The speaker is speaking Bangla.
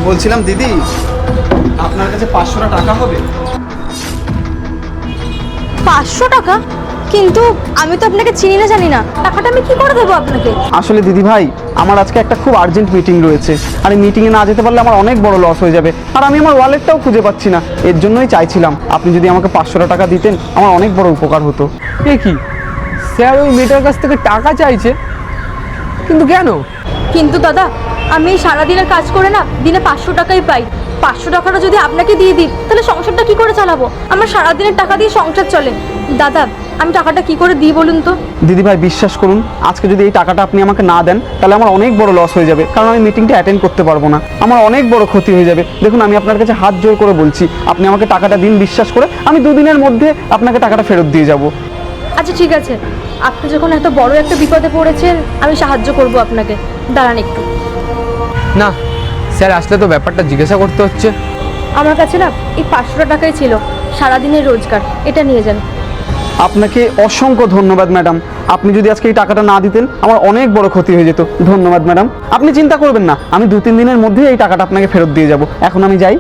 বলছিলাম দিদি, আপনার কাছে 500 টাকা হবে? 500 টাকা? কিন্তু আমি তো আপনাকে চিনি না, জানি না, টাকাটা আমি কি করে দেবো আপনাকে? আসলে দিদি ভাই, আমার আজকে একটা খুব আর্জেন্ট মিটিং রয়েছে, আর এই মিটিংয়ে না যেতে পারলে আমার অনেক বড় লস হয়ে যাবে, আর আমি আমার ওয়ালেটটাও খুঁজে পাচ্ছি না। এর জন্যই চাইছিলাম আপনি যদি আমাকে 500 টাকা দিতেন, আমার অনেক বড় উপকার হতো। এ কি, স্যার ওই মেয়েটার কাছ থেকে টাকা চাইছে? কিন্তু কেন? কিন্তু দাদা, আমি সারাদিনের কাজ করে না দিনে 500 টাকাই পাই। 500 টাকাটা যদি আপনাকে দিয়ে দিই, তাহলে সংসারটা কি করে চালাবো? আমার সারাদিনের টাকা দিয়ে সংসার চলে। দাদা, আমি টাকাটা কি করে দিই বলুন তো? দিদি ভাই, বিশ্বাস করুন, আজকে যদি এই টাকাটা আপনি আমাকে না দেন, তাহলে আমার অনেক বড় লস হয়ে যাবে, কারণ আমি মিটিংটা অ্যাটেন্ড করতে পারবো না। আমার অনেক বড় ক্ষতি হয়ে যাবে। দেখুন, আমি আপনার কাছে হাত জোর করে বলছি, আপনি আমাকে টাকাটা দিন, বিশ্বাস করে আমি 2 দিনের মধ্যে আপনাকে টাকাটা ফেরত দিয়ে যাব। আচ্ছা ঠিক আছে, আপনি যখন এত বড় একটা বিপদে পড়েছেন, আমি সাহায্য করব আপনাকে। দাঁড়ান একটু। না, স্যার আসলে তো ব্যাপারটা জিজ্ঞাসা করতে হচ্ছে। আমার কাছে না এই 500 টাকাই ছিল, সারাদিনের রোজগার। এটা নিয়ে যান। আপনাকে অসংখ্য ধন্যবাদ ম্যাডাম। আপনি যদি আজকে এই টাকাটা না দিতেন, আমার অনেক বড় ক্ষতি হয়ে যেত। ধন্যবাদ ম্যাডাম। আপনি চিন্তা করবেন না, আমি 2-3 দিনের মধ্যে এই টাকাটা আপনাকে ফেরত দিয়ে যাব। এখন আমি যাই।